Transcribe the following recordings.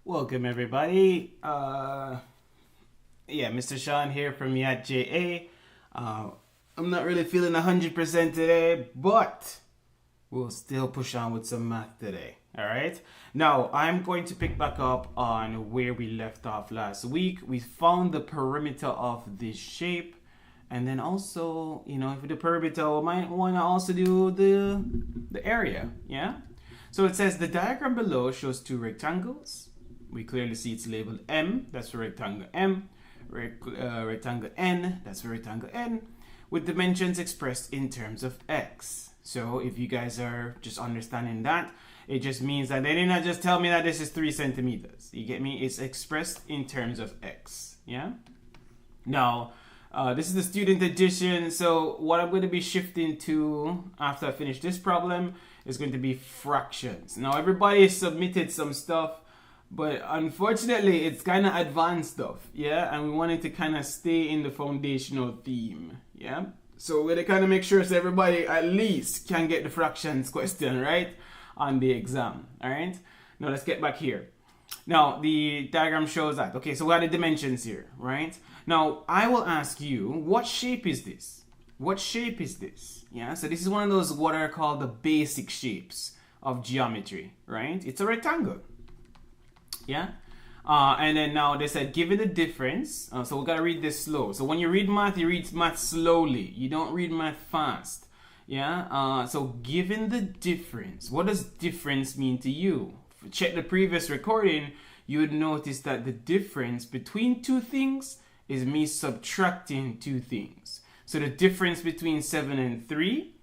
Welcome everybody. Mr. Sean here from YATJA. I'm not really feeling 100% today, but we'll still push on with some math today. All right. Now I'm going to pick back up on where we left off last week. We found the perimeter of this shape, and then also, for the perimeter, we might want to also do the area. Yeah. So it says the diagram below shows two rectangles. We clearly see it's labeled M, that's for rectangle M, rectangle N, that's for rectangle N, with dimensions expressed in terms of X. So if you guys are just understanding that, it just means that they did not just tell me that this is 3 centimeters. You get me? It's expressed in terms of X. Yeah? Now, this is the student edition, so what I'm going to be shifting to after I finish this problem is going to be fractions. Now, everybody submitted some stuff, but unfortunately, it's kind of advanced stuff, yeah? And we wanted to kind of stay in the foundational theme, yeah? So we're going to kind of make sure so everybody at least can get the fractions question, right? On the exam, all right? Now, let's get back here. Now, the diagram shows that. Okay, so we have the dimensions here, right? Now, I will ask you, what shape is this? What shape is this? Yeah, so this is one of those what are called the basic shapes of geometry, right? It's a rectangle. Yeah, and then now they said given the difference, so we gotta read this slow. So when you read math, you read math slowly. You don't read math fast. Yeah, so given the difference, what does difference mean to you? Check the previous recording, you would notice that the difference between two things is me subtracting two things. So the difference between 7 and 3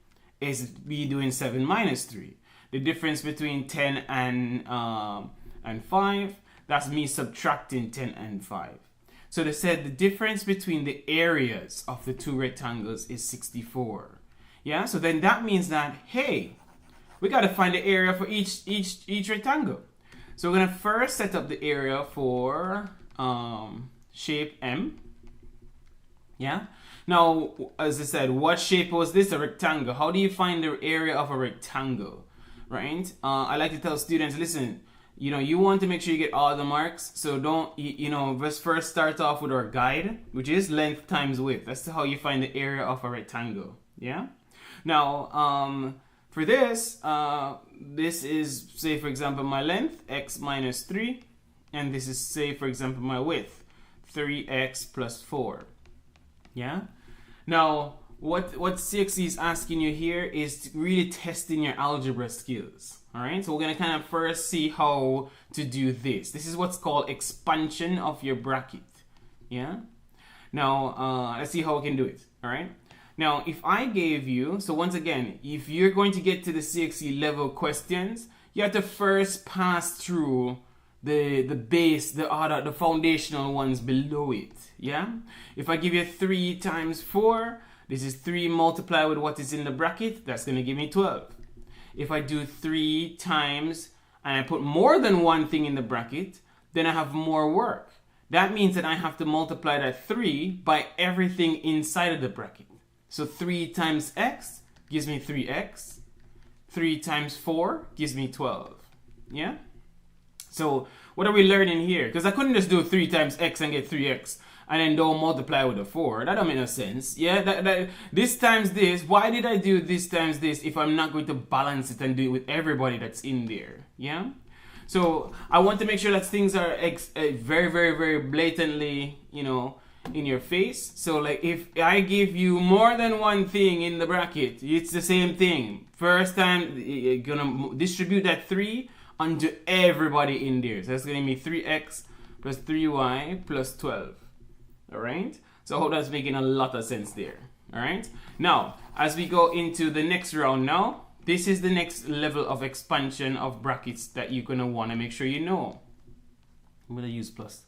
is me doing 7 minus 3. The difference between 10 and 5, that's me subtracting 10 and 5. So they said the difference between the areas of the two rectangles is 64. Yeah, so then that means that, hey, we got to find the area for each rectangle. So we're going to first set up the area for shape M. Yeah. Now, as I said, what shape was this? A rectangle. How do you find the area of a rectangle? Right? I like to tell students, listen, you want to make sure you get all the marks. So don't, let's first start off with our guide, which is length times width. That's how you find the area of a rectangle. Yeah. Now, for this, this is, say, for example, my length, x minus 3. And this is, say, for example, my width, 3x plus 4. Yeah. Now, what CXC is asking you here is really testing your algebra skills. All right. So we're going to kind of first see how to do this. This is what's called expansion of your bracket. Yeah. Now, let's see how we can do it. All right. Now, if I gave you, so once again, if you're going to get to the CXC level questions, you have to first pass through the base, the foundational ones below it. Yeah. If I give you 3 times 4, this is 3 multiplied with what is in the bracket, that's going to give me 12. If I do 3 times and I put more than one thing in the bracket, then I have more work. That means that I have to multiply that 3 by everything inside of the bracket. So 3 times x gives me 3x. 3 times 4 gives me 12. Yeah? So what are we learning here? Because I couldn't just do 3 times x and get 3x and then don't multiply with a 4. That don't make no sense. Yeah, this times this. Why did I do this times this if I'm not going to balance it and do it with everybody that's in there? Yeah. So I want to make sure that things are very, very, very blatantly, in your face. So like if I give you more than one thing in the bracket, it's the same thing. First time you're gonna distribute that 3 onto everybody in there. So that's gonna be 3x plus 3y plus 12. All right. So I hope that's making a lot of sense there. All right. Now, as we go into the next round now, this is the next level of expansion of brackets that you're gonna want to make sure you know. I'm gonna use plus.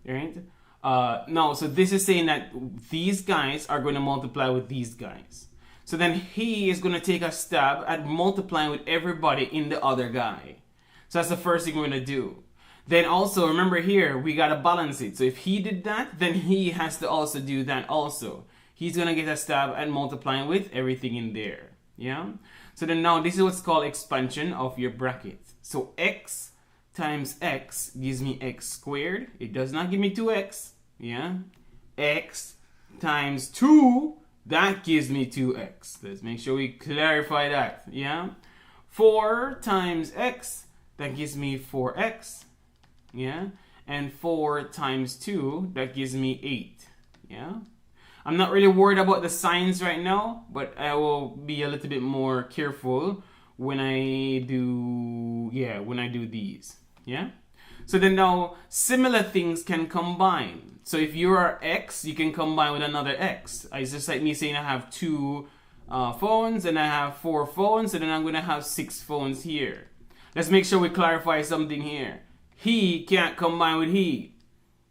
All right. Now, so this is saying that these guys are going to multiply with these guys. So then he is going to take a stab at multiplying with everybody in the other guy. So that's the first thing we're going to do. Then also, remember here, we got to balance it. So if he did that, then he has to also do that also. He's going to get a stab at multiplying with everything in there. Yeah? So then now this is what's called expansion of your bracket. So x times x gives me x squared. It does not give me 2x. Yeah. X times 2, that gives me 2x. Let's make sure we clarify that. Yeah. 4 times x, that gives me 4x. Yeah. And 4 times 2, that gives me 8. Yeah. I'm not really worried about the signs right now, but I will be a little bit more careful when I do these. Yeah. So then now similar things can combine. So if you are x, you can combine with another x. It's just like me saying I have 2 phones and I have 4 phones, and then I'm going to have 6 phones here. Let's make sure we clarify something here. He can't combine with he.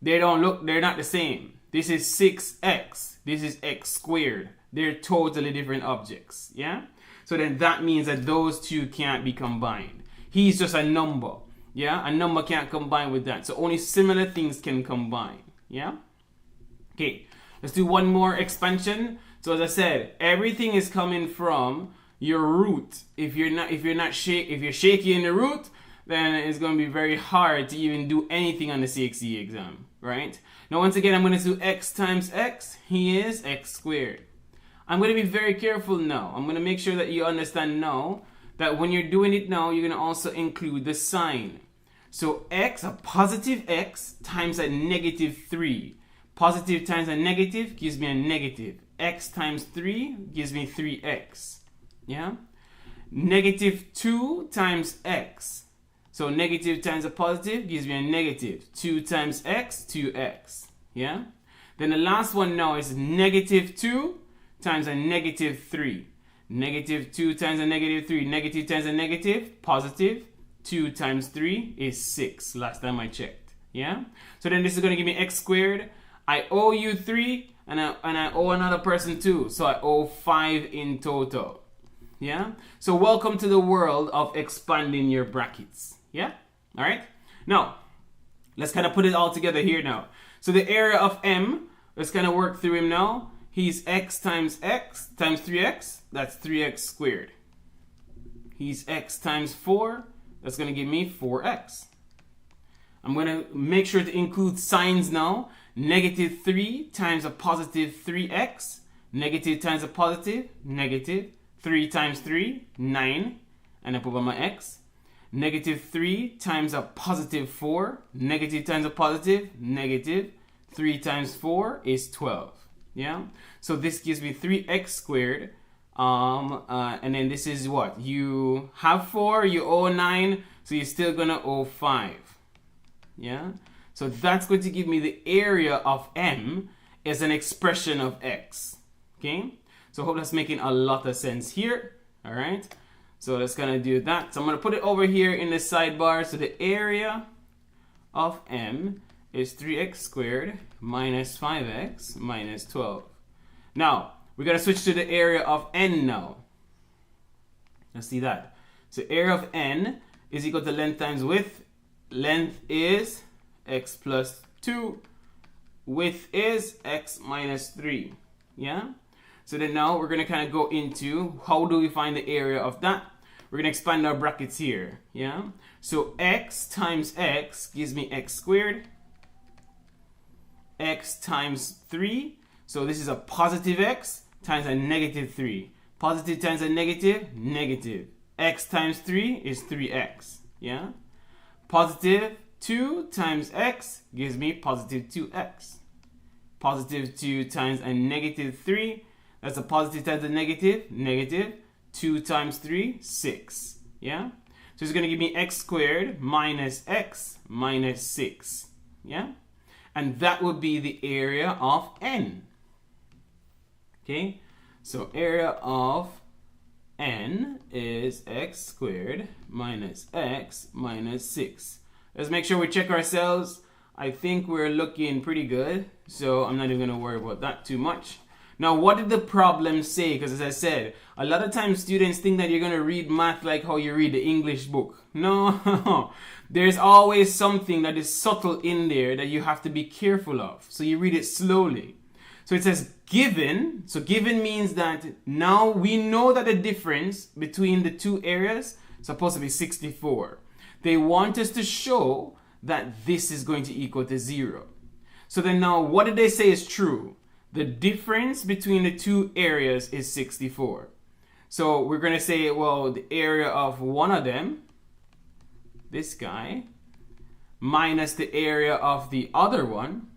They're not the same. This is 6x. This is x squared. They're totally different objects. Yeah? So then that means that those two can't be combined. He's just a number. Yeah? A number can't combine with that. So only similar things can combine. Yeah? Okay. Let's do one more expansion. So as I said, everything is coming from your root. If you're shaky in the root, then it's going to be very hard to even do anything on the CXC exam, right? Now, once again, I'm going to do x times x. He is x squared. I'm going to be very careful now. I'm going to make sure that you understand now that when you're doing it now, you're going to also include the sign. So x, a positive x times a negative 3. Positive times a negative gives me a negative. X times 3 gives me 3x. Yeah? Negative 2 times x. So negative times a positive gives me a negative. 2 times x, 2x. Yeah? Then the last one now is negative 2 times a negative 3. Negative 2 times a negative 3. Negative times a negative, positive. 2 times 3 is 6, last time I checked. Yeah? So then this is going to give me x squared. I owe you 3, and I owe another person 2. So I owe 5 in total. Yeah? So welcome to the world of expanding your brackets. Yeah? Alright? Now, let's kind of put it all together here now. So the area of M, let's kind of work through him now. He's x times 3x. That's 3x squared. He's x times 4. That's going to give me 4x. I'm going to make sure to include signs now. Negative 3 times a positive 3x. Negative times a positive, negative. 3 times 3, 9. And I put by my x. Negative 3 times a positive 4. Negative times a positive, negative. 3 times 4 is 12. Yeah? So this gives me 3x squared. And then this is what? You have 4, you owe 9, so you're still going to owe 5. Yeah? So that's going to give me the area of M as an expression of x. Okay? So I hope that's making a lot of sense here. All right? So let's kind of do that. So I'm going to put it over here in the sidebar. So the area of M is 3x squared minus 5x minus 12. Now, we're going to switch to the area of N now. Let's see that. So area of N is equal to length times width. Length is x plus 2. Width is x minus 3. Yeah? So then now we're going to kind of go into how do we find the area of that. We're going to expand our brackets here. Yeah? So x times x gives me x squared. X times 3. So this is a positive x times a negative 3. Positive times a negative, negative. X times 3 is 3x. Yeah? Positive 2 times x gives me positive 2x. Positive 2 times a negative 3. That's a positive times a negative, negative. 2 times 3, 6. Yeah? So it's going to give me x squared minus x minus 6. Yeah? And that would be the area of N. Okay? So area of N is x squared minus x minus 6. Let's make sure we check ourselves. I think we're looking pretty good. So I'm not even going to worry about that too much. Now, what did the problem say? Because as I said, a lot of times students think that you're going to read math like how you read the English book. No, there's always something that is subtle in there that you have to be careful of. So you read it slowly. So it says given. So given means that now we know that the difference between the two areas is supposed to be 64. They want us to show that this is going to equal to 0. So then now, what did they say is true? The difference between the two areas is 64. So we're going to say, well, the area of one of them, this guy, minus the area of the other one,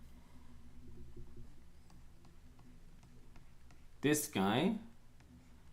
this guy,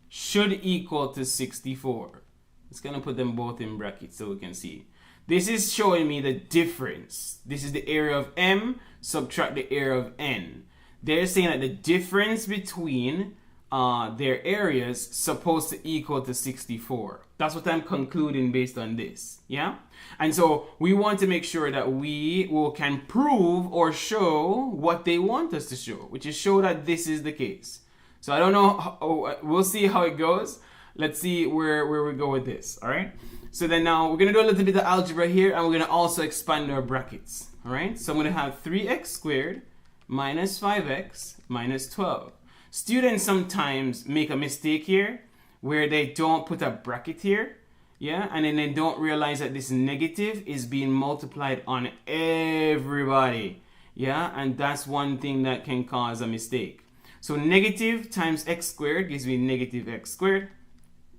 should equal to 64. It's going to put them both in brackets so we can see. This is showing me the difference. This is the area of M, subtract the area of N. They're saying that the difference between their areas supposed to equal to 64. That's what I'm concluding based on this. Yeah? And so we want to make sure that we can prove or show what they want us to show, which is show that this is the case. So I don't know, we'll see how it goes. Let's see where we go with this, all right? So then now we're gonna do a little bit of algebra here, and we're gonna also expand our brackets, all right? So I'm gonna have 3x squared minus 5x minus 12. Students sometimes make a mistake here where they don't put a bracket here, yeah? And then they don't realize that this negative is being multiplied on everybody, yeah? And that's one thing that can cause a mistake. So negative times x squared gives me negative x squared.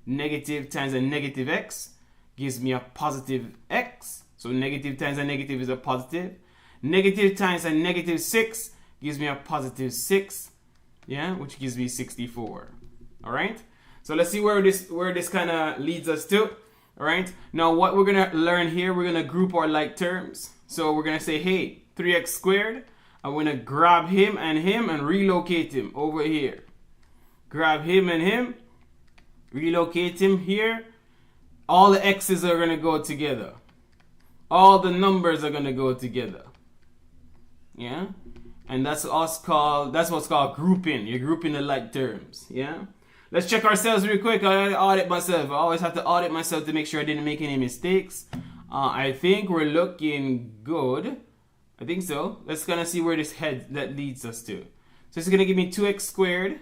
Negative times a negative x gives me a positive x. So negative times a negative is a positive. Negative times a negative 6 gives me a positive 6. Yeah, which gives me 64. Alright? So let's see where this kind of leads us to. Alright? Now what we're going to learn here, we're going to group our like terms. So we're going to say, hey, 3x squared. I'm going to grab him and relocate him over here. Grab him and him. Relocate him here. All the x's are going to go together. All the numbers are going to go together. Yeah? And that's what's called grouping. You're grouping the like terms. Yeah? Let's check ourselves real quick. I audit myself. I always have to audit myself to make sure I didn't make any mistakes. I think we're looking good. I think so. Let's kind of see where this that leads us to. So it's going to give me 2x squared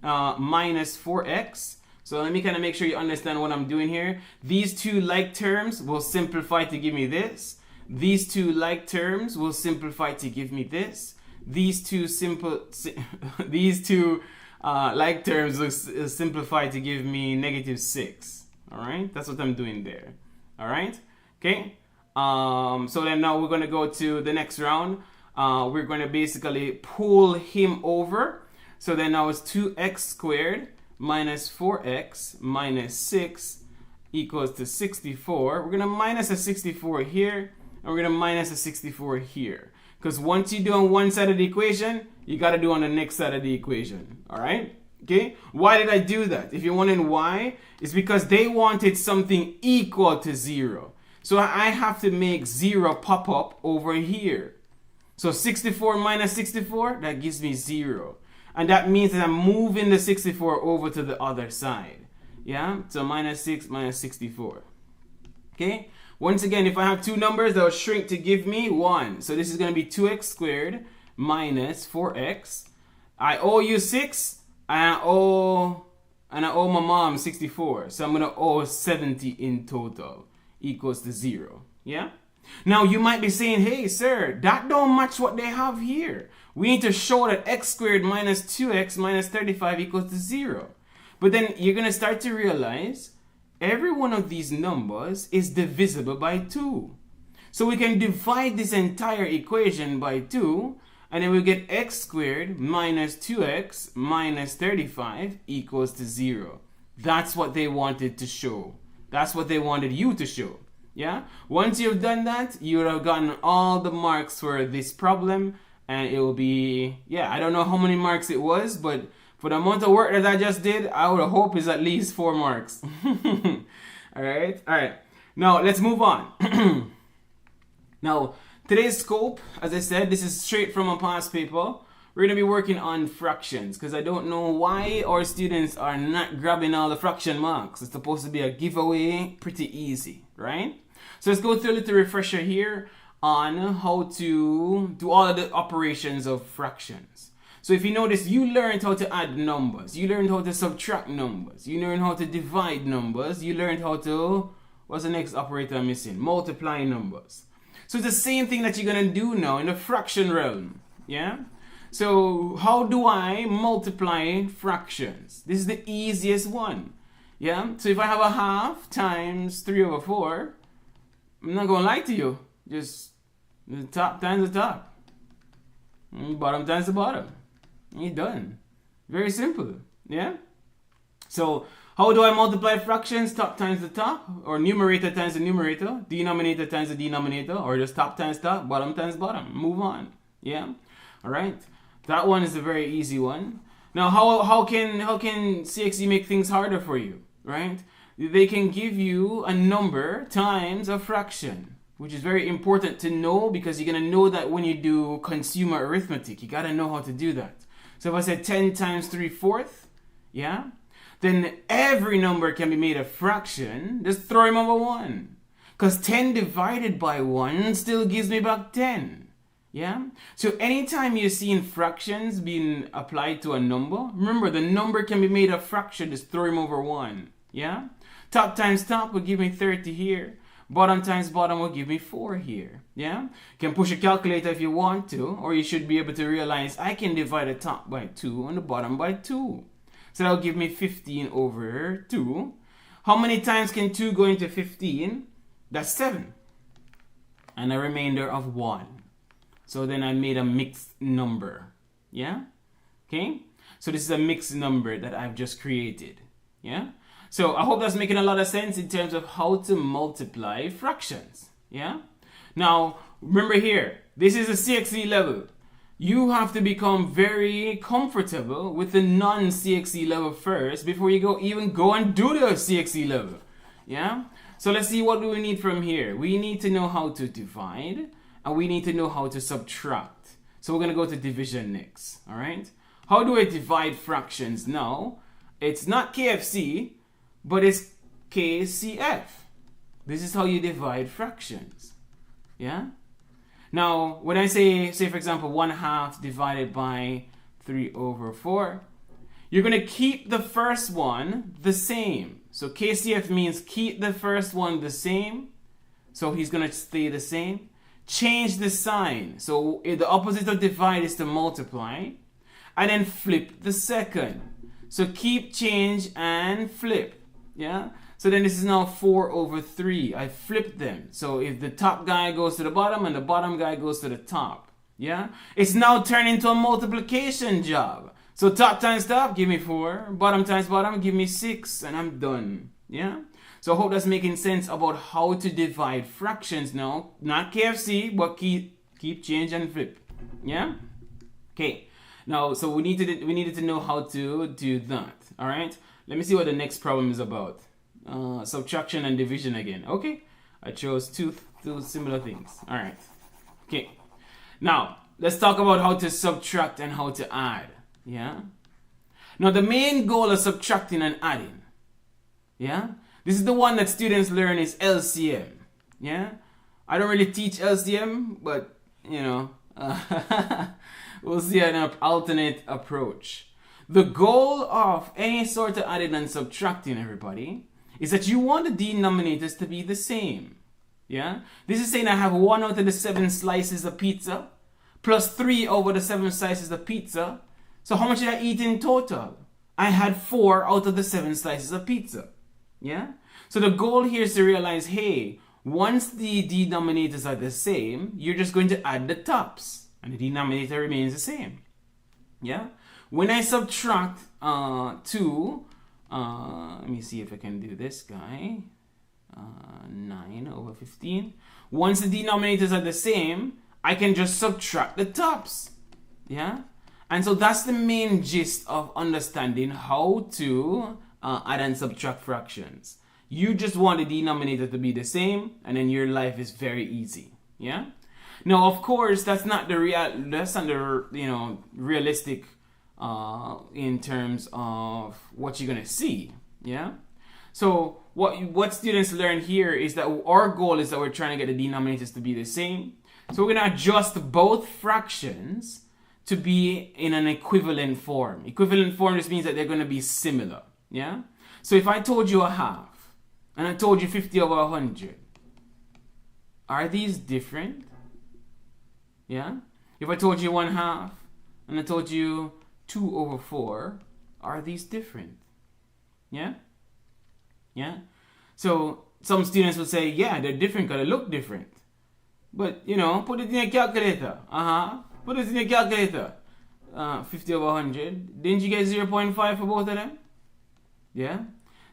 minus 4x. So let me kind of make sure you understand what I'm doing here. These two like terms will simplify to give me this. These two like terms will simplify to give me this. These two like terms will simplify to give me negative 6. All right, that's what I'm doing there. All right, okay. So then now we're going to go to the next round. We're going to basically pull him over. So then now it's 2x squared minus 4x minus 6 equals to 64. We're going to minus a 64 here, and we're going to minus a 64 here. Because once you do on one side of the equation, you got to do on the next side of the equation. All right? Okay? Why did I do that? If you're wondering why, it's because they wanted something equal to 0. So I have to make 0 pop up over here. So 64 minus 64, that gives me 0. And that means that I'm moving the 64 over to the other side. Yeah? So minus 6 minus 64. Okay? Once again, if I have two numbers, they'll shrink to give me 1. So this is going to be 2x squared minus 4x. I owe you 6, and I owe my mom 64. So I'm going to owe 70 in total, equals to 0. Yeah? Now you might be saying, hey sir, that don't match what they have here. We need to show that x squared minus 2x minus 35 equals to 0. But then you're going to start to realize every one of these numbers is divisible by 2. So we can divide this entire equation by 2, and then we get x squared minus 2x minus 35 equals to 0. That's what they wanted to show. That's what they wanted you to show. Yeah? Once you've done that, you would have gotten all the marks for this problem, and it will be, yeah, I don't know how many marks it was, but for the amount of work that I just did, I would hope is at least 4 marks. All right. Now, let's move on. Now, today's scope, as I said, this is straight from a past paper. We're going to be working on fractions, because I don't know why our students are not grabbing all the fraction marks. It's supposed to be a giveaway, pretty easy, right? So let's go through a little refresher here on how to do all of the operations of fractions. So if you notice, you learned how to add numbers. You learned how to subtract numbers. You learned how to divide numbers. You learned how to What's the next operator I'm missing? Multiplying numbers. So it's the same thing that you're going to do now in the fraction realm. Yeah? So how do I multiply fractions? This is the easiest one. Yeah? So if I have a half times 3/4, I'm not going to lie to you. Just the top times the top. Bottom times the bottom. You're done. Very simple. Yeah? So how do I multiply fractions? Top times the top, or numerator times the numerator, denominator times the denominator, or just top times top, bottom times bottom. Move on. Yeah? Alright? That one is a very easy one. Now how can CXC make things harder for you? Right? They can give you a number times a fraction, which is very important to know, because you're gonna know that when you do consumer arithmetic. You gotta know how to do that. So if I said 10 times 3/4, yeah? Then every number can be made a fraction. Just throw him over 1. Because 10 divided by 1 still gives me back 10. Yeah? So anytime you're seeing fractions being applied to a number, remember the number can be made a fraction. Just throw him over 1. Yeah? Top times top will give me 30 here. Bottom times bottom will give me 4 here. Yeah? You can push a calculator if you want to, or you should be able to realize I can divide the top by 2 and the bottom by 2. So that'll give me 15 over 2. How many times can 2 go into 15? That's 7. And a remainder of 1. So then I made a mixed number. Yeah? Okay? So this is a mixed number that I've just created. Yeah? So I hope that's making a lot of sense in terms of how to multiply fractions. Yeah? Now, remember here, this is a CXC level. You have to become very comfortable with the non-CXC level first before you even go and do the CXC level. Yeah? So let's see, what do we need from here? We need to know how to divide, and we need to know how to subtract. So we're going to go to division next. Alright? How do I divide fractions now? It's not KFC, but it's KCF. This is how you divide fractions. Yeah? Now, when I say for example, 1/2 divided by 3/4, you're going to keep the first one the same. So KCF means keep the first one the same. So he's going to stay the same. Change the sign. So the opposite of divide is to multiply. And then flip the second. So keep, change, and flip. Yeah? So then this is now 4/3. I flipped them. So if the top guy goes to the bottom and the bottom guy goes to the top. Yeah? It's now turned into a multiplication job. So top times top, give me 4. Bottom times bottom, give me 6. And I'm done. Yeah? So I hope that's making sense about how to divide fractions now. Not KFC, but keep, change, and flip. Yeah? Okay. Now, so we needed to know how to do that. Alright? Let me see what the next problem is about. Subtraction and division again. Okay, I chose two similar things. All right. Okay. Now let's talk about how to subtract and how to add. Yeah. Now the main goal of subtracting and adding. Yeah. This is the one that students learn is LCM. Yeah. I don't really teach LCM, but you know, we'll see an alternate approach. The goal of any sort of adding and subtracting, everybody, is that you want the denominators to be the same. Yeah? This is saying I have 1 out of the 7 slices of pizza plus 3 over the 7 slices of pizza. So how much did I eat in total? I had 4 out of the 7 slices of pizza. Yeah? So the goal here is to realize, hey, once the denominators are the same, you're just going to add the tops. And the denominator remains the same. Yeah? When I subtract 2, let me see if I can do this guy. 9/15. Once the denominators are the same, I can just subtract the tops. Yeah? And so that's the main gist of understanding how to add and subtract fractions. You just want the denominator to be the same, and then your life is very easy. Yeah? Now, of course, that's not the realistic in terms of what you're gonna see. Yeah. So what students learn here is that our goal is that we're trying to get the denominators to be the same. So we're gonna adjust both fractions to be in an equivalent form. Equivalent form just means that they're gonna be similar. Yeah. So if I told you a half, and I told you 50 over 100. Are these different? Yeah? If I told you 1/2 and I told you 2 over 4, are these different? Yeah? Yeah? So some students will say, yeah, they're different because they look different. But, you know, put it in a calculator. Put it in a calculator. 50 over 100. Didn't you get 0.5 for both of them? Yeah?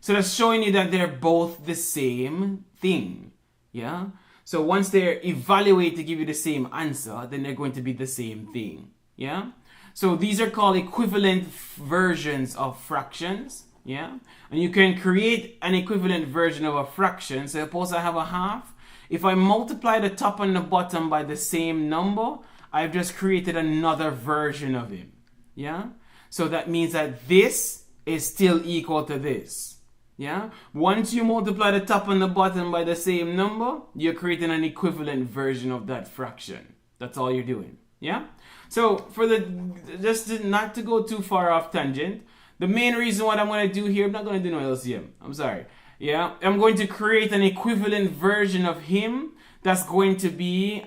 So that's showing you that they're both the same thing. Yeah? So once they're evaluated to give you the same answer, then they're going to be the same thing. Yeah? So these are called equivalent versions of fractions. Yeah? And you can create an equivalent version of a fraction. So suppose I have a half. If I multiply the top and the bottom by the same number, I've just created another version of it. Yeah? So that means that this is still equal to this. Yeah? Once you multiply the top and the bottom by the same number, you're creating an equivalent version of that fraction. That's all you're doing. Yeah? So for not to go too far off tangent, the main reason what I'm going to do here, I'm not going to do no LCM. I'm sorry. Yeah? I'm going to create an equivalent version of him that's going to be,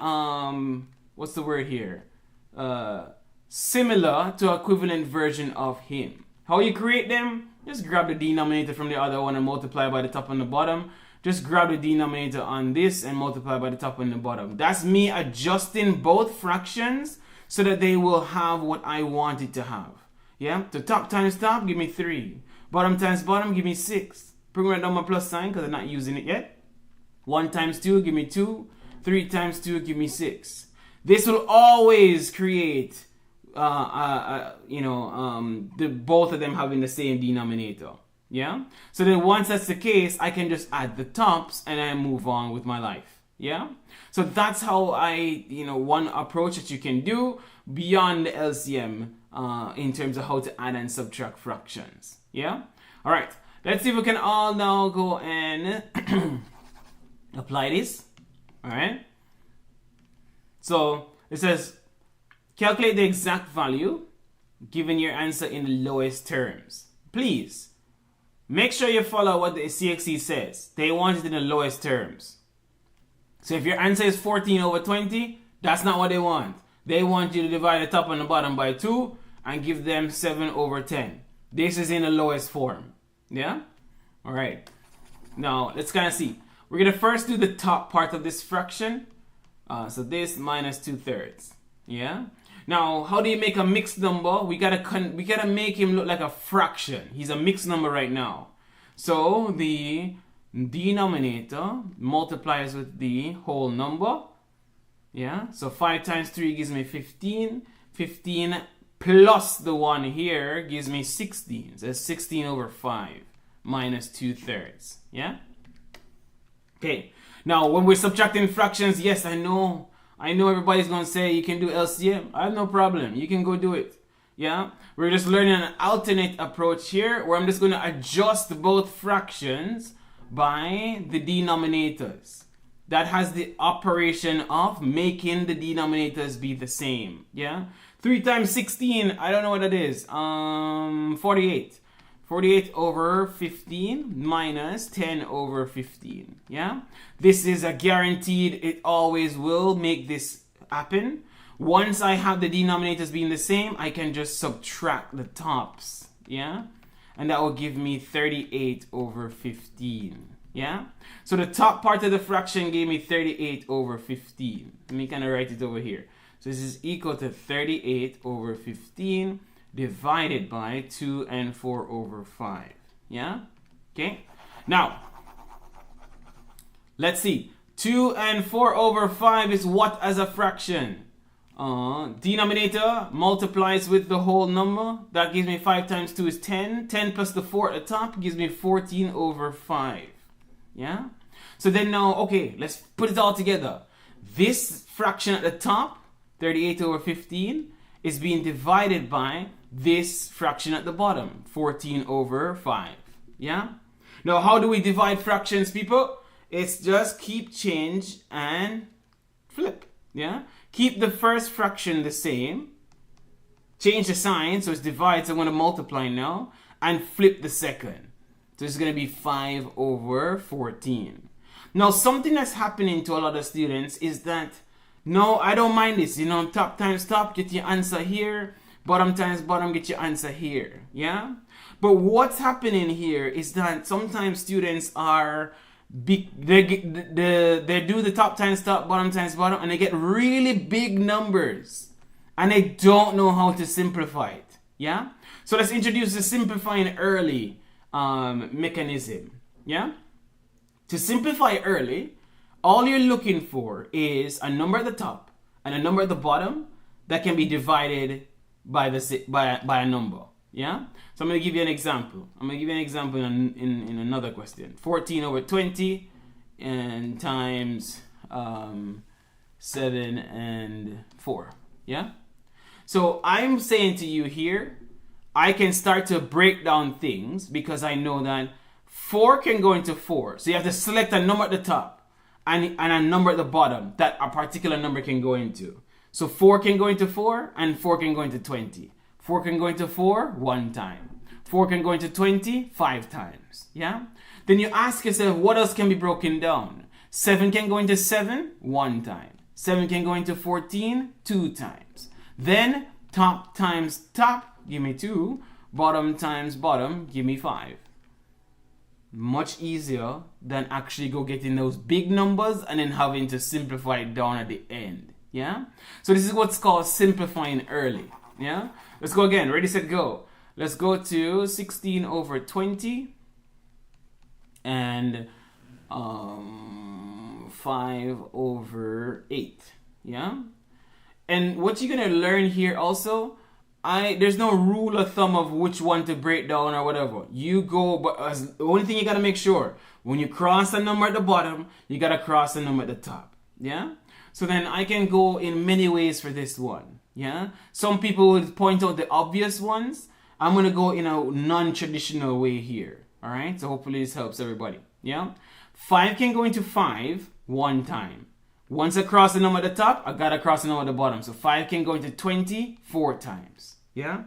what's the word here? Similar to equivalent version of him. How you create them? Just grab the denominator from the other one and multiply by the top and the bottom. Just grab the denominator on this and multiply by the top and the bottom. That's me adjusting both fractions so that they will have what I want it to have. Yeah? So top times top, give me 3. Bottom times bottom, give me 6. Bring right down my plus sign because I'm not using it yet. 1 times 2, give me 2. 3 times 2, give me 6. This will always create both of them having the same denominator. Yeah? So then once that's the case, I can just add the tops and I move on with my life. Yeah? So that's how one approach that you can do beyond the LCM in terms of how to add and subtract fractions. Yeah? All right. Let's see if we can all now go and apply this. All right. So it says, calculate the exact value given your answer in the lowest terms. Please, make sure you follow what the CXC says. They want it in the lowest terms. So if your answer is 14 over 20, that's not what they want. They want you to divide the top and the bottom by 2 and give them 7 over 10. This is in the lowest form. Yeah? All right. Now, let's kind of see. We're going to first do the top part of this fraction. So this minus 2/3. Yeah? Now, how do you make a mixed number? We gotta make him look like a fraction. He's a mixed number right now. So the denominator multiplies with the whole number. Yeah? So 5 times 3 gives me 15. 15 plus the 1 here gives me 16. So that's 16 over 5 minus 2/3. Yeah? Okay. Now, when we're subtracting fractions, yes, I know everybody's going to say you can do LCM. I have no problem. You can go do it. Yeah? We're just learning an alternate approach here where I'm just going to adjust both fractions by the denominators. That has the operation of making the denominators be the same. Yeah? 3 times 16, I don't know what that is. 48. 48 over 15 minus 10 over 15. Yeah? This is a guaranteed, it always will make this happen. Once I have the denominators being the same, I can just subtract the tops. Yeah? And that will give me 38 over 15. Yeah? So the top part of the fraction gave me 38 over 15. Let me kind of write it over here. So this is equal to 38 over 15 divided by 2 and 4 over 5. Yeah? Okay? Now, let's see. 2 and 4 over 5 is what as a fraction? Denominator multiplies with the whole number. That gives me 5 times 2 is 10. 10 plus the 4 at the top gives me 14 over 5. Yeah? So then now, okay, let's put it all together. This fraction at the top, 38 over 15, is being divided by this fraction at the bottom, 14 over 5. Yeah? Now, how do we divide fractions, people? It's just keep change and flip. Yeah? Keep the first fraction the same. Change the sign, so it's divided, so I'm going to multiply now. And flip the second. So it's going to be 5 over 14. Now, something that's happening to a lot of students is that, no, I don't mind this. You know, top times top, get your answer here. Bottom times bottom, get your answer here. Yeah? But what's happening here is that sometimes students are, they do the top times top, bottom times bottom, and they get really big numbers. And they don't know how to simplify it. Yeah? So let's introduce the simplifying early mechanism. Yeah? To simplify early, all you're looking for is a number at the top and a number at the bottom that can be divided by a number. Yeah? So I'm going to give you an example. I'm going to give you an example in another question. 14 over 20 and times 7 and 4. Yeah? So I'm saying to you here, I can start to break down things because I know that 4 can go into 4. So you have to select a number at the top and a number at the bottom that a particular number can go into. So 4 can go into 4 and 4 can go into 20. 4 can go into 4 1 time. 4 can go into 20 5 times. Yeah? Then you ask yourself, what else can be broken down? 7 can go into 7 1 time. 7 can go into 14 2 times. Then top times top, give me 2. Bottom times bottom, give me 5. Much easier than actually go getting those big numbers and then having to simplify it down at the end. Yeah? So this is what's called simplifying early. Yeah? Let's go again. Ready, set, go. Let's go to 16 over 20 and 5 over 8. Yeah? And what you're going to learn here also, there's no rule of thumb of which one to break down or whatever. You go, but the only thing you got to make sure, when you cross a number at the bottom, you got to cross a number at the top. Yeah? So then I can go in many ways for this one. Yeah? Some people will point out the obvious ones. I'm going to go in a non-traditional way here. Alright? So hopefully this helps everybody. Yeah? 5 can go into 5 1 time. Once I cross the number at the top, I got to cross the number at the bottom. So 5 can go into 20 4 times. Yeah?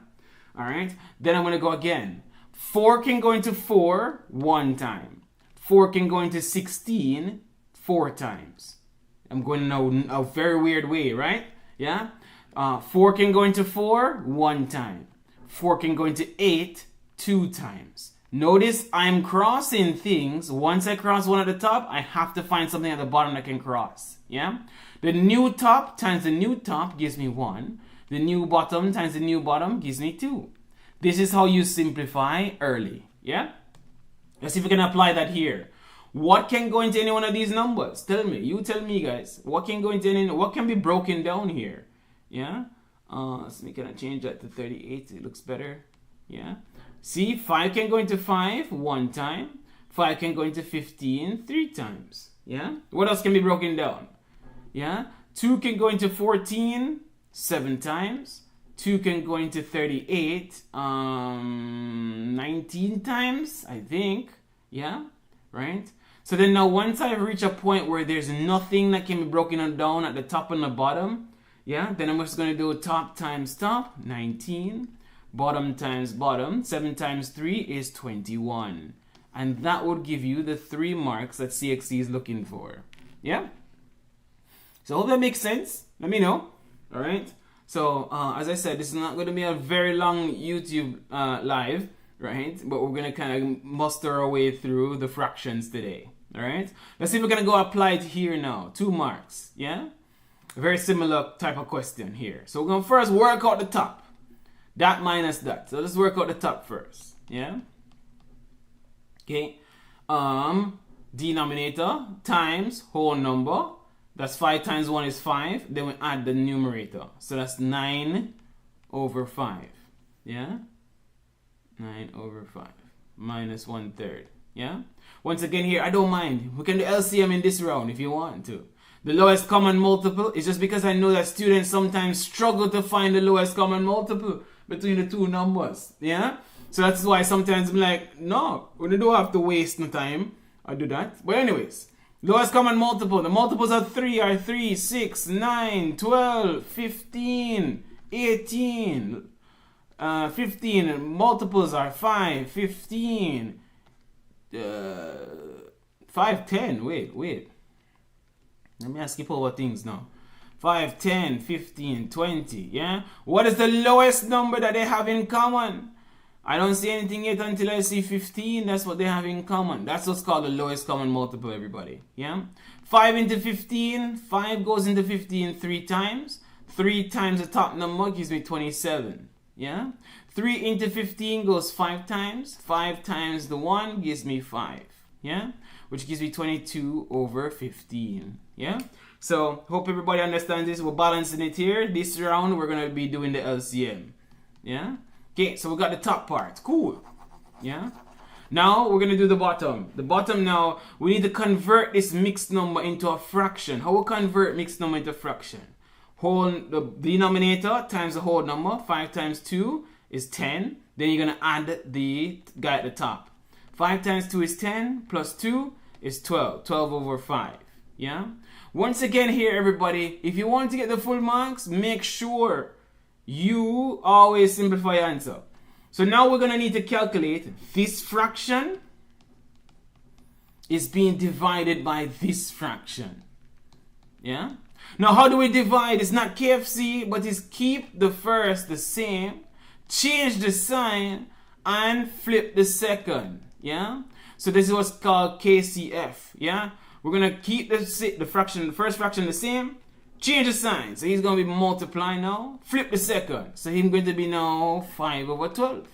Alright? Then I'm going to go again. 4 can go into 4 1 time. 4 can go into 16 4 times. I'm going in a very weird way, right? Yeah? 4 can go into 4 1 time. 4 can go into 8 2 times. Notice I'm crossing things. Once I cross one at the top, I have to find something at the bottom that can cross. Yeah? The new top times the new top gives me 1. The new bottom times the new bottom gives me 2. This is how you simplify early. Yeah? Let's see if we can apply that here. What can go into any one of these numbers? Tell me. You tell me, guys. What can go into any? What can be broken down here? Yeah? So we can change that to 38. It looks better. Yeah? See, 5 can go into 5 1 time. 5 can go into 15 3 times. Yeah? What else can be broken down? Yeah? 2 can go into 14 7 times. 2 can go into 38 19 times, I think. Yeah? Right? So then now once I reach a point where there's nothing that can be broken down at the top and the bottom, yeah, then I'm just going to do top times top, 19. Bottom times bottom, 7 times 3 is 21. And that would give you the 3 marks that CXC is looking for. Yeah? So I hope that makes sense. Let me know. Alright? So, as I said, this is not going to be a very long YouTube live, right? But we're going to kind of muster our way through the fractions today. Alright? Let's see if we're going to go apply it here now. 2 marks. Yeah? A very similar type of question here. So we're going to first work out the top. That minus that. So let's work out the top first. Yeah? Okay. Denominator times whole number. That's 5 times 1 is 5. Then we add the numerator. So that's 9 over 5. Yeah? 9 over 5. Minus 1/3. Yeah? Once again here, I don't mind. We can do LCM in this round if you want to. The lowest common multiple is just because I know that students sometimes struggle to find the lowest common multiple between the two numbers. Yeah? So that's why sometimes I'm like, no, we don't have to waste no time. I do that. But anyways, lowest common multiple. The multiples of 3 are 3, 6, 9, 12, 15, 18. 15. Multiples are 5, 15, 5, 10. Wait. Let me skip over things now. 5, 10, 15, 20. Yeah? What is the lowest number that they have in common? I don't see anything yet until I see 15. That's what they have in common. That's what's called the lowest common multiple, everybody. Yeah? 5 into 15. 5 goes into 15 3 times. 3 times the top number gives me 27. Yeah? 3 into 15 goes 5 times. 5 times the 1 gives me 5. Yeah? Which gives me 22 over 15. Yeah? So, hope everybody understands this. We're balancing it here. This round, we're going to be doing the LCM. Yeah? Okay, so we got the top part. Cool. Yeah? Now, we're going to do the bottom. The bottom now, we need to convert this mixed number into a fraction. How we convert mixed number into a fraction? The denominator times the whole number. 5 times 2 is 10. Then you're going to add the guy at the top. 5 times 2 is 10, plus 2 is 12. 12 over 5. Yeah? Once again here, everybody, if you want to get the full marks, make sure you always simplify your answer. So now we're going to need to calculate this fraction is being divided by this fraction. Yeah? Now, how do we divide? It's not KFC, but it's keep the first the same, change the sign, and flip the second. Yeah? So this is what's called KCF. Yeah? We're going to keep the first fraction the same, change the sign. So he's going to be multiplying now. Flip the second. So he's going to be now 5 over 12.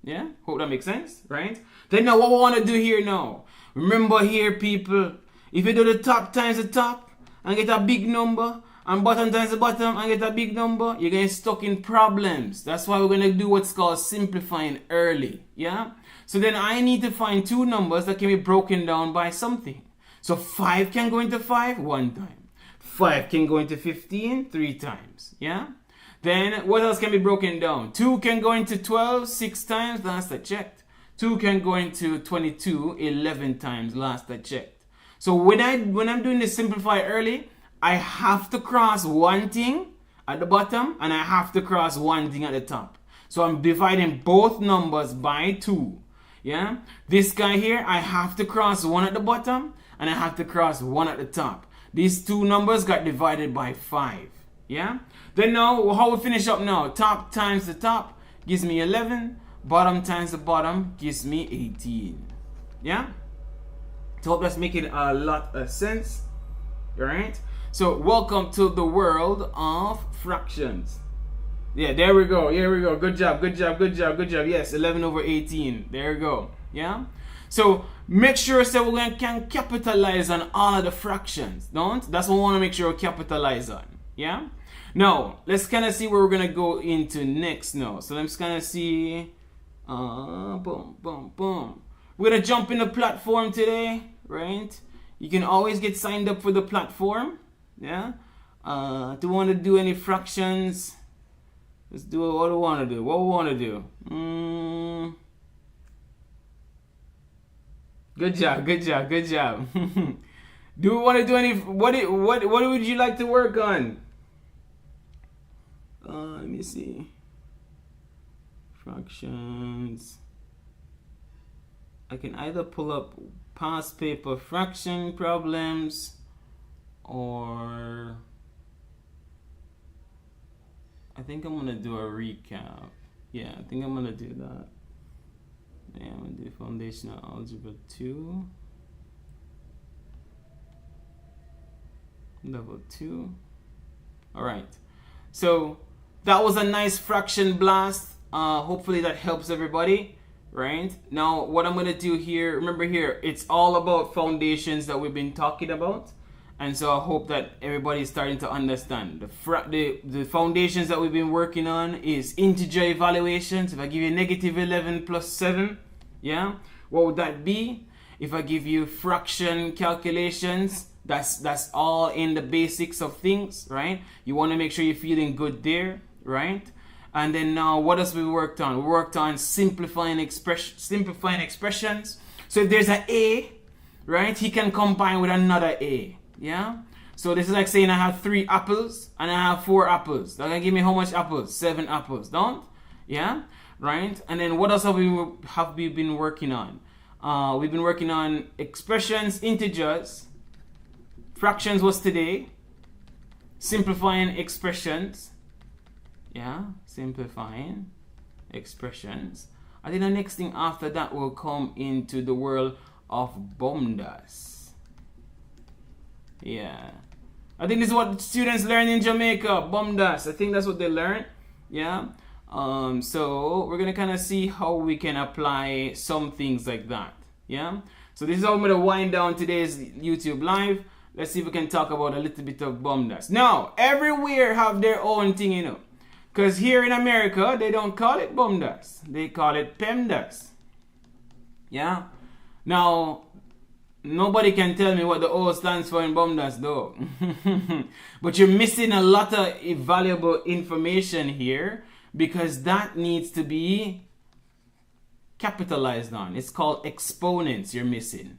Yeah? Hope that makes sense, right? Then now what we want to do here now. Remember here, people, if you do the top times the top and get a big number, and bottom times the bottom and get a big number, you're going to get stuck in problems. That's why we're going to do what's called simplifying early. Yeah? So then I need to find two numbers that can be broken down by something. So 5 can go into 5 one time. 5 can go into 15 3 times. Yeah? Then what else can be broken down? 2 can go into 12 6 times. Last I checked. 2 can go into 22 11 times. Last I checked. So when I'm doing this simplify early, I have to cross one thing at the bottom and I have to cross one thing at the top. So I'm dividing both numbers by 2. Yeah? This guy here, I have to cross one at the bottom and I have to cross one at the top. These two numbers got divided by 5. Yeah? Then now, how we finish up now? Top times the top gives me 11. Bottom times the bottom gives me 18. Yeah? So hope that's making a lot of sense. Alright? So welcome to the world of fractions. Yeah, there we go. Here we go. Good job. Yes, 11 over 18. There we go. Yeah? So make sure so we can capitalize on all of the fractions. That's what we want to make sure we capitalize on. Yeah? Now, let's kind of see where we're going to go into next now. So let's kind of see. Boom. We're going to jump in the platform today. Right? You can always get signed up for the platform. Yeah? Do you want to do any fractions? Let's do what we want to do. What we want to do. Good job. Do we want to do any? What would you like to work on? Let me see. Fractions. I can either pull up past paper fraction problems, or I think I'm gonna do a recap. Yeah, I think I'm gonna do that. Yeah, I'm gonna do foundational algebra 2. Level 2. Alright. So that was a nice fraction blast. Hopefully that helps everybody. Right? Now what I'm gonna do here, remember here, it's all about foundations that we've been talking about. And so I hope that everybody's starting to understand. The foundations that we've been working on is integer evaluations. If I give you negative 11 plus 7, yeah, what would that be? If I give you fraction calculations, that's all in the basics of things, right? You want to make sure you're feeling good there, right? And then now, what else we worked on? We worked on simplifying expressions. So if there's an A, right, he can combine with another A. Yeah? So this is like saying I have 3 apples and I have 4 apples. That's gonna give me how much apples? 7 apples, don't? Yeah? Right? And then what else have we been working on? We've been working on expressions, integers. Fractions was today. Simplifying expressions. Yeah, simplifying expressions. I think the next thing after that will come into the world of BOMDAS. Yeah. I think this is what students learn in Jamaica, BOMDAS. I think that's what they learn. Yeah. So we're gonna kind of see how we can apply some things like that. Yeah. So this is how I'm gonna wind down today's YouTube live. Let's see if we can talk about a little bit of BOMDAS. Now, everywhere have their own thing, you know. Because here in America, they don't call it BOMDAS. They call it PEMDAS. Yeah. Now, nobody can tell me what the O stands for in BOMDAS though. But you're missing a lot of valuable information here because that needs to be capitalized on. It's called exponents you're missing.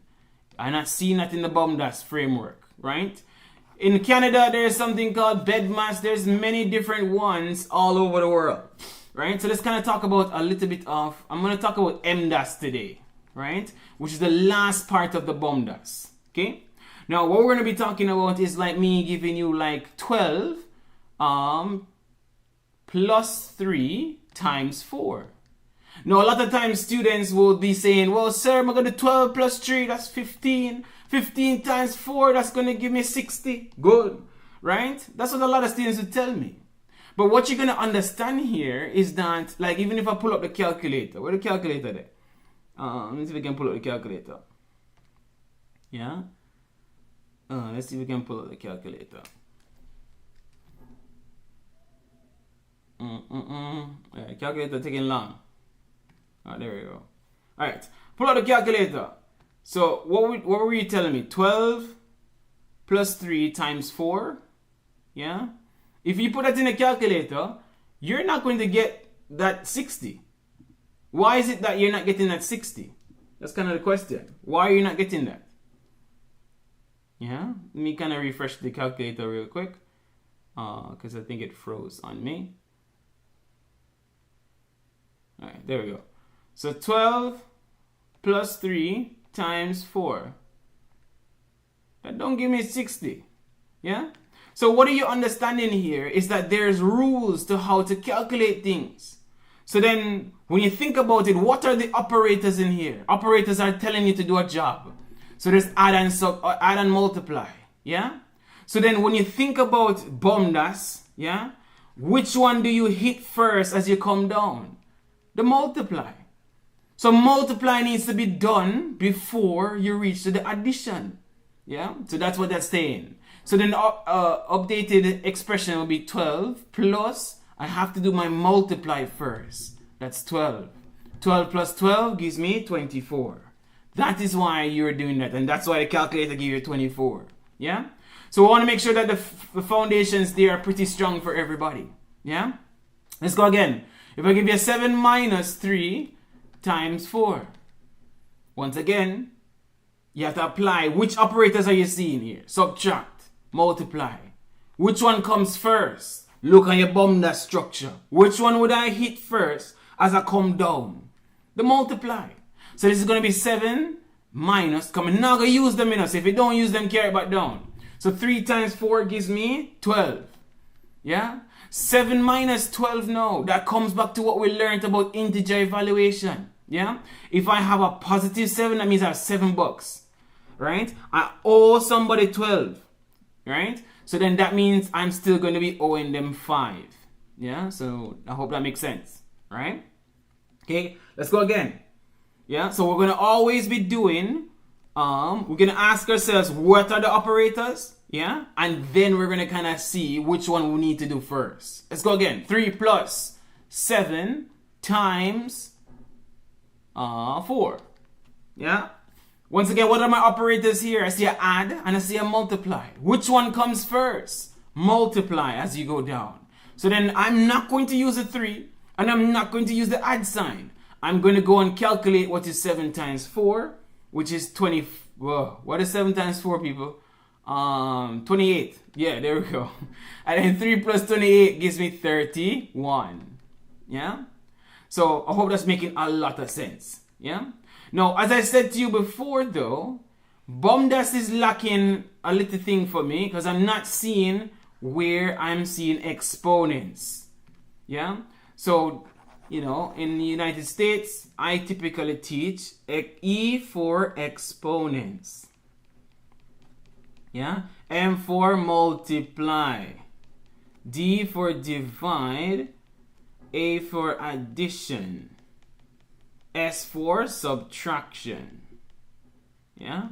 I'm not seeing that in the BOMDAS framework, right? In Canada, there's something called BEDMAS. There's many different ones all over the world, right? So let's kind of talk about a little bit of, I'm going to talk about MDAS today, right? Which is the last part of the BOMDAS, okay? Now, what we're going to be talking about is like me giving you like 12 plus 3 times 4. Now, a lot of times students will be saying, well, sir, I'm going to do 12 plus 3, that's 15. 15 times 4, that's going to give me 60. Good, right? That's what a lot of students will tell me. But what you're going to understand here is that, like, even if I pull up the calculator, where the calculator there? Let me see if we can pull up the calculator. Yeah? Let's see if we can pull up the calculator. Calculator taking long. There we go. Alright, pull out the calculator. So what were you telling me? 12 plus 3 times 4. Yeah? If you put that in a calculator, you're not going to get that 60. Why is it that you're not getting that 60? That's kind of the question. Why are you not getting that? Yeah? Let me kind of refresh the calculator real quick. Because I think it froze on me. Alright, there we go. So 12 plus 3 times 4. That don't give me 60. Yeah? So what are you understanding here is that there's rules to how to calculate things. So then when you think about it, what are the operators in here? Operators are telling you to do a job. So there's add and multiply. Yeah? So then when you think about BOMDAS, yeah, which one do you hit first as you come down? The multiply. So multiply needs to be done before you reach to the addition. Yeah, so that's what that's saying. So then the updated expression will be 12 plus, I have to do my multiply first. That's 12. 12 plus 12 gives me 24. That is why you're doing that. And that's why the calculator gives you 24. Yeah? So we want to make sure that the foundations there are pretty strong for everybody. Yeah? Let's go again. If I give you 7 minus 3 times 4. Once again, you have to apply. Which operators are you seeing here? Subtract, multiply. Which one comes first? Look on your BOMDAS structure. Which one would I hit first as I come down? The multiply. So this is going to be 7 minus. Come on, now go use them in us. If you don't use them, carry it back down. So 3 times 4 gives me 12. Yeah? 7 minus 12 now. That comes back to what we learned about integer evaluation. Yeah? If I have a positive 7, that means I have $7. Right? I owe somebody 12. Right? So then that means I'm still going to be owing them 5. Yeah? So I hope that makes sense. Right? Okay? Let's go again. Yeah? So we're going to always be doing, we're going to ask ourselves, what are the operators? Yeah? And then we're going to kind of see which one we need to do first. Let's go again. 3 plus 7 times 4. Yeah? Once again, what are my operators here? I see an add and I see a multiply. Which one comes first? Multiply as you go down. So then I'm not going to use a 3 and I'm not going to use the add sign. I'm going to go and calculate what is 7 times 4, which is 20. Whoa, what is 7 times 4, people? 28. Yeah, there we go. And then 3 plus 28 gives me 31. Yeah? So I hope that's making a lot of sense. Yeah? Now, as I said to you before though, BOMDAS is lacking a little thing for me because I'm not seeing where I'm seeing exponents. Yeah? So, you know, in the United States, I typically teach E for exponents. Yeah? M for multiply. D for divide. A for addition. S for subtraction. Yeah?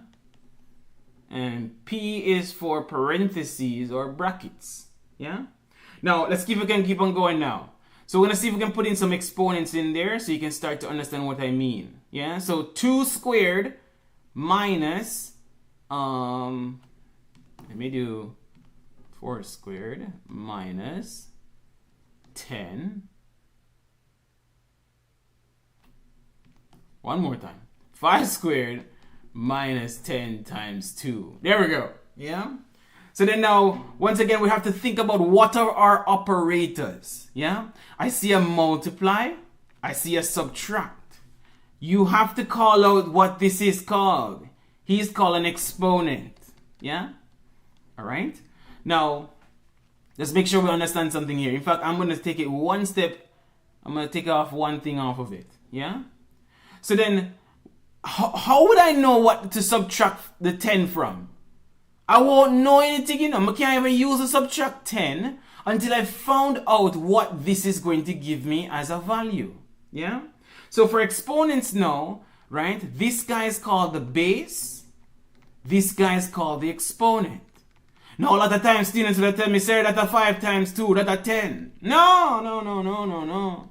And P is for parentheses or brackets. Yeah? Now, let's see if we can keep on going now. So we're going to see if we can put in some exponents in there so you can start to understand what I mean. Yeah? So 2 squared minus, let me do 4 squared minus 10. One more time. 5 squared minus 10 times 2. There we go. Yeah? So then now, once again, we have to think about what are our operators. Yeah? I see a multiply. I see a subtract. You have to call out what this is called. He's called an exponent. Yeah? Alright? Now, let's make sure we understand something here. In fact, I'm going to take it one step. I'm going to take off one thing off of it. Yeah? So then, how would I know what to subtract the 10 from? I won't know anything, you know. I can't even use the subtract 10 until I found out what this is going to give me as a value. Yeah? So for exponents now, right, this guy is called the base. This guy is called the exponent. Now a lot of times students will tell me, sir, that's a 5 times 2, that's a 10. No.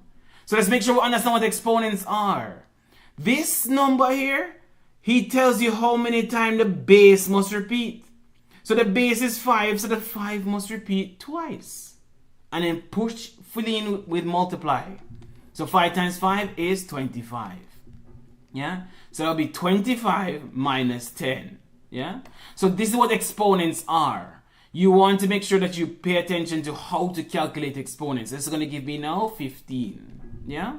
So let's make sure we understand what exponents are. This number here, he tells you how many times the base must repeat. So the base is 5, so the 5 must repeat twice. And then fill in with multiply. So 5 times 5 is 25. Yeah? So that'll be 25 minus 10. Yeah? So this is what exponents are. You want to make sure that you pay attention to how to calculate exponents. This is going to give me now 15. Yeah?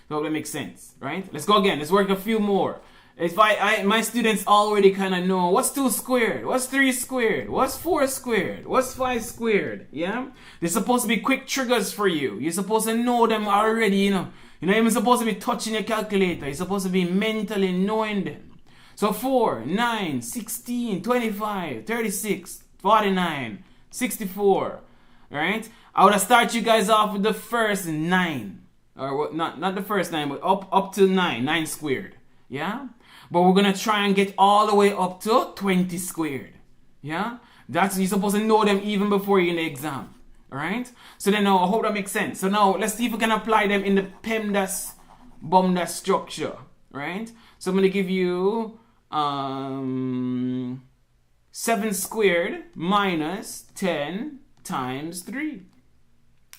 So that makes sense, right? Let's go again. Let's work a few more. If my students already kind of know what's 2 squared, what's 3 squared, what's 4 squared, what's 5 squared, yeah? They're supposed to be quick triggers for you. You're supposed to know them already, you know. You're not even supposed to be touching your calculator. You're supposed to be mentally knowing them. So 4, 9, 16, 25, 36, 49, 64, right? I would have started you guys off with the first 9. Or what, not the first 9, but up to 9 squared. Yeah? But we're gonna try and get all the way up to 20 squared. Yeah? That's, you're supposed to know them even before you're in the exam. Alright? So then now I hope that makes sense. So now let's see if we can apply them in the PEMDAS BOMDAS structure. Right? So I'm gonna give you 7 squared minus 10 times 3.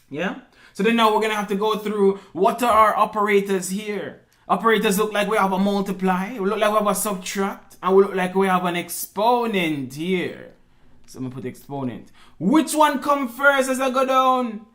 Yeah? So then now we're going to have to go through what are our operators here. Operators look like we have a multiply, we look like we have a subtract, and we look like we have an exponent here. So I'm going to put exponent. Which one come first as I go down?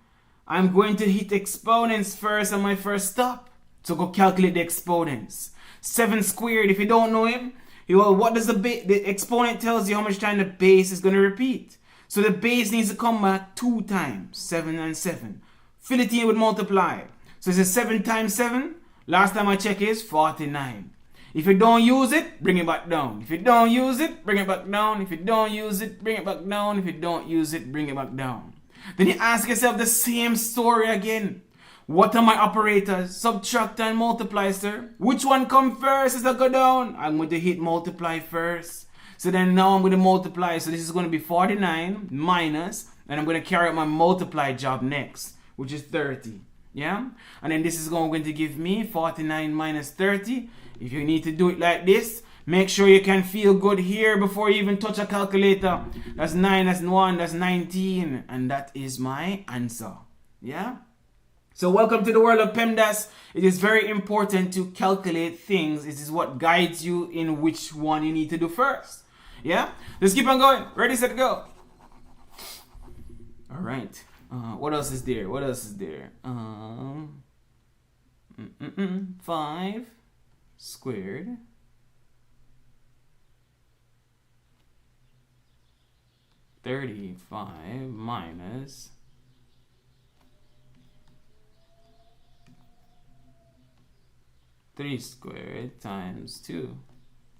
I'm going to hit exponents first on my first stop. So go calculate the exponents. 7 squared, if you don't know him, what does the exponent tells you how much time the base is going to repeat. So the base needs to come back 2 times, 7 and 7. Fill it in with multiply. So it's 7 times 7. Last time I check is 49. If you don't use it, bring it back down. If you don't use it, bring it back down. If you don't use it, bring it back down. If you don't use it, bring it back down. Then you ask yourself the same story again. What are my operators? Subtract and multiply, sir. Which one come first as I go down? I'm going to hit multiply first. So then now I'm going to multiply. So this is going to be 49 minus, and I'm going to carry out my multiply job next, which is 30. Yeah? And then this is going to give me 49 minus 30. If you need to do it like this, make sure you can feel good here before you even touch a calculator. That's 9, that's 1, that's 19. And that is my answer. Yeah? So welcome to the world of PEMDAS. It is very important to calculate things. This is what guides you in which one you need to do first. Yeah? Let's keep on going. Ready, set, go. All right. What else is there? What else is there? 5 squared (35 minus 3 squared times 2).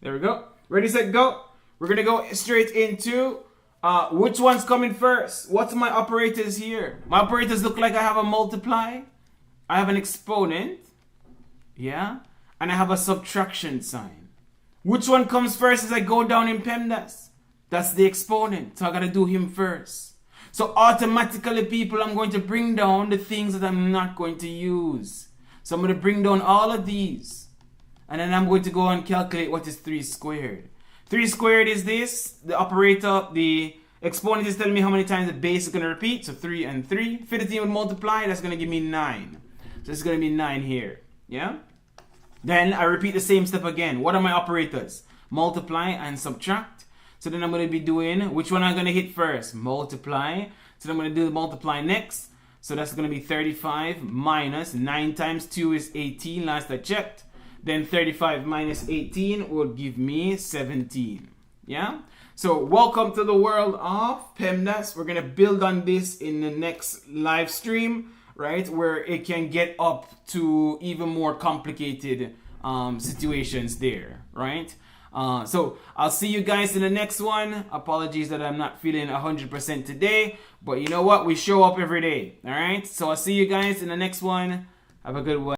There we go. Ready, set, go. We're going to go straight into which one's coming first. What's my operators here? My operators look like I have a multiply. I have an exponent. Yeah. And I have a subtraction sign. Which one comes first as I go down in PEMDAS? That's the exponent. So I got to do him first. So automatically, people, I'm going to bring down the things that I'm not going to use. So I'm going to bring down all of these. And then I'm going to go and calculate what is 3 squared. 3 squared is this. The operator, the exponent is telling me how many times the base is going to repeat. So 3 and 3. 15 would multiply. That's going to give me 9. So it's going to be 9 here. Yeah? Then I repeat the same step again. What are my operators? Multiply and subtract. So then I'm going to be doing, which one I'm going to hit first? Multiply. So then I'm going to do the multiply next. So that's going to be 35 minus 9 times 2 is 18. Last I checked. Then 35 minus 18 will give me 17. Yeah? So welcome to the world of PEMDAS. We're going to build on this in the next live stream, right? Where it can get up to even more complicated situations there, right? So I'll see you guys in the next one. Apologies that I'm not feeling 100% today, but you know what? We show up every day. All right. So I'll see you guys in the next one. Have a good one.